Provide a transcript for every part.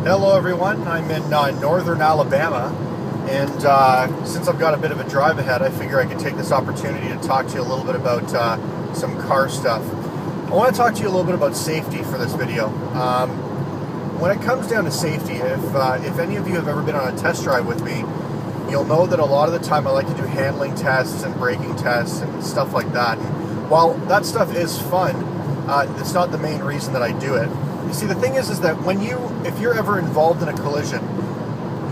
Hello everyone, I'm in northern Alabama, and since I've got a bit of a drive ahead, I figure I could take this opportunity to talk to you a little bit about some car stuff. I want to talk to you a little bit about safety for this video. When it comes down to safety, if any of you have ever been on a test drive with me, you'll know that a lot of the time I like to do handling tests and braking tests and stuff like that. And while that stuff is fun, it's not the main reason that I do it. You see, the thing is that if you're ever involved in a collision,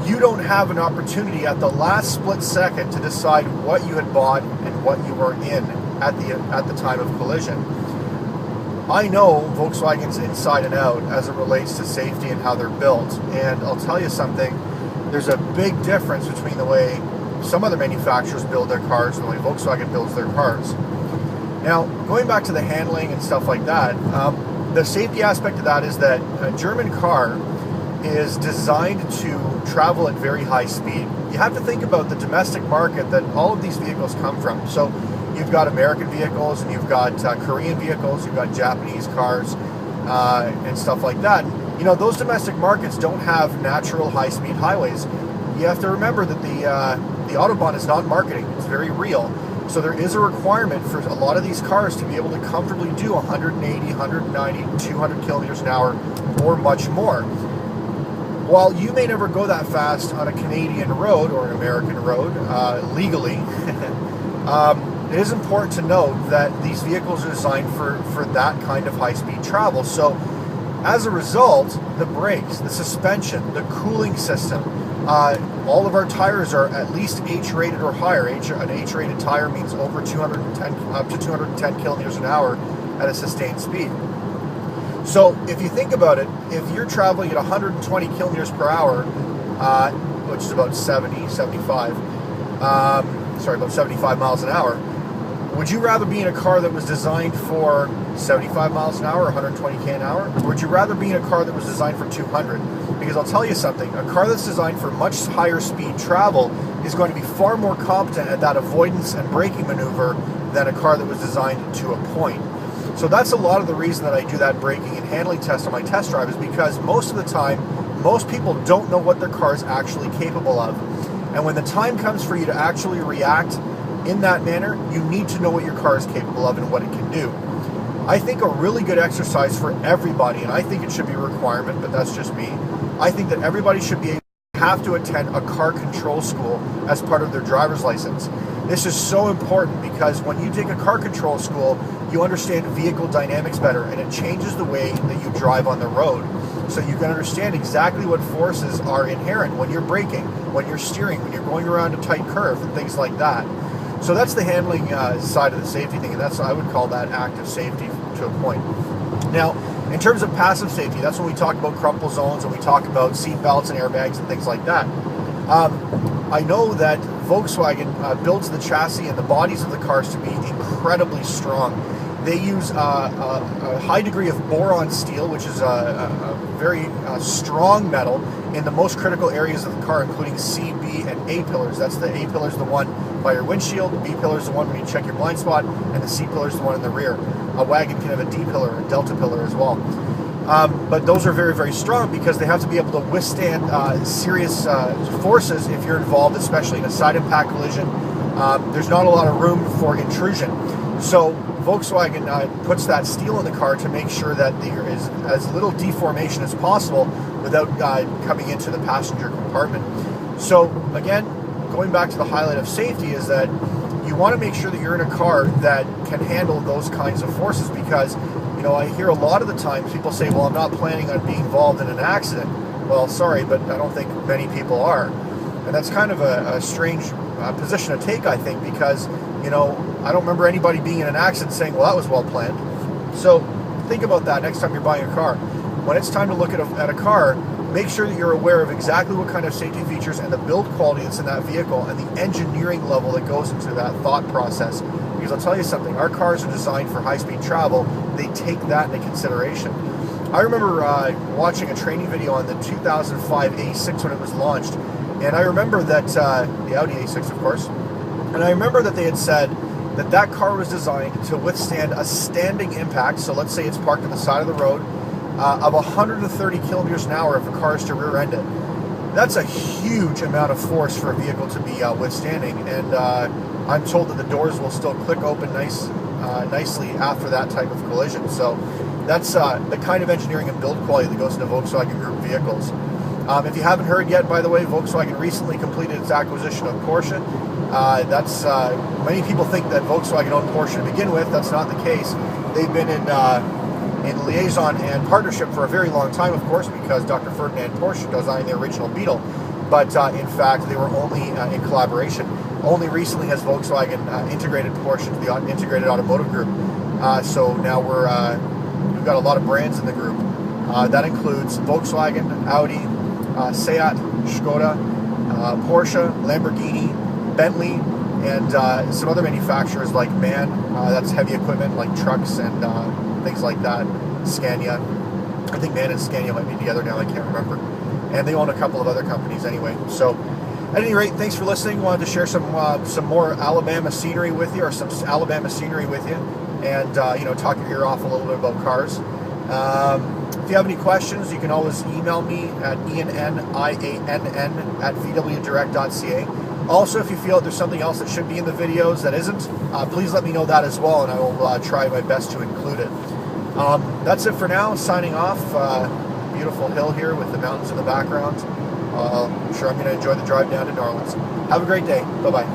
you don't have an opportunity at the last split second to decide what you had bought and what you were in at the time of collision. I know Volkswagen's inside and out as it relates to safety and how they're built, and I'll tell you something, there's a big difference between the way some other manufacturers build their cars and the way Volkswagen builds their cars. Now, going back to the handling and stuff like that, the safety aspect of that is that a German car is designed to travel at very high speed. You have to think about the domestic market that all of these vehicles come from. So you've got American vehicles, and you've got Korean vehicles, you've got Japanese cars, and stuff like that. You know, those domestic markets don't have natural high-speed highways. You have to remember that the Autobahn is not marketing, it's very real. So there is a requirement for a lot of these cars to be able to comfortably do 180, 190, 200 kilometers an hour or much more. While you may never go that fast on a Canadian road or an American road legally, it is important to note that these vehicles are designed for that kind of high-speed travel. So as a result, the brakes, the suspension, the cooling system, all of our tires are at least H-rated or higher. An H-rated tire means over 210, up to 210 kilometers an hour at a sustained speed. So if you think about it, if you're traveling at 120 kilometers per hour, which is about 75 miles an hour, would you rather be in a car that was designed for 75 miles an hour or 120 k an hour? Or would you rather be in a car that was designed for 200? Because I'll tell you something, a car that's designed for much higher speed travel is going to be far more competent at that avoidance and braking maneuver than a car that was designed to a point. So that's a lot of the reason that I do that braking and handling test on my test drive, is because most of the time, most people don't know what their car is actually capable of. And when the time comes for you to actually react in that manner, you need to know what your car is capable of and what it can do. I think a really good exercise for everybody, and I think it should be a requirement, but that's just me, I think that everybody should have to attend a car control school as part of their driver's license. This is so important because when you take a car control school, you understand vehicle dynamics better, and it changes the way that you drive on the road. So you can understand exactly what forces are inherent when you're braking, when you're steering, when you're going around a tight curve, and things like that. So that's the handling side of the safety thing, and I would call that active safety to a point. Now, in terms of passive safety, that's when we talk about crumple zones and we talk about seat belts and airbags and things like that. I know that Volkswagen builds the chassis and the bodies of the cars to be incredibly strong. They use a high degree of boron steel, which is a very strong metal in the most critical areas of the car, including C, B, and A pillars. That's the A pillar is the one by your windshield, the B pillar is the one when you check your blind spot, and the C pillar is the one in the rear. A wagon can have a D pillar, a delta pillar as well. But those are very, very strong because they have to be able to withstand serious forces if you're involved, especially in a side impact collision. There's not a lot of room for intrusion. So Volkswagen puts that steel in the car to make sure that there is as little deformation as possible without coming into the passenger compartment. So again, going back to the highlight of safety is that you want to make sure that you're in a car that can handle those kinds of forces, because you know, I hear a lot of the times people say, well, I'm not planning on being involved in an accident. Well, sorry, but I don't think many people are. And that's kind of a strange position to take, I think, because, you know, I don't remember anybody being in an accident saying, well, that was well planned. So think about that next time you're buying a car. When it's time to look at a car, make sure that you're aware of exactly what kind of safety features and the build quality that's in that vehicle and the engineering level that goes into that thought process. Because I'll tell you something, our cars are designed for high-speed travel. They take that into consideration. I remember watching a training video on the 2005 A6 when it was launched, and I remember that, the Audi A6 of course, and I remember that they had said that that car was designed to withstand a standing impact. So let's say it's parked on the side of the road, of 130 kilometers an hour if a car is to rear end it. That's a huge amount of force for a vehicle to be withstanding, and I'm told that the doors will still click open nicely after that type of collision. So that's the kind of engineering and build quality that goes into Volkswagen Group vehicles. If you haven't heard yet, by the way, Volkswagen recently completed its acquisition of Porsche. Many people think that Volkswagen owned Porsche to begin with. That's not the case. They've been in liaison and partnership for a very long time, of course, because Dr. Ferdinand Porsche designed the original Beetle. But in fact, they were only in collaboration. Only recently has Volkswagen integrated Porsche into the integrated automotive group. So now we've got a lot of brands in the group. That includes Volkswagen, Audi, Seat, Skoda, Porsche, Lamborghini, Bentley, and some other manufacturers like MAN, that's heavy equipment like trucks and things like that, Scania. I think MAN and Scania might be together now, I can't remember. And they own a couple of other companies anyway. So at any rate, thanks for listening. Wanted to share some more Alabama scenery with you, or some Alabama scenery with you, and talk your ear off a little bit about cars. If you have any questions, you can always email me at ianniann@vwdirect.ca. Also, if you feel that there's something else that should be in the videos that isn't, please let me know that as well, and I will try my best to include it. That's it for now. Signing off. Beautiful hill here with the mountains in the background. I'm sure I'm going to enjoy the drive down to New Orleans. Have a great day. Bye-bye.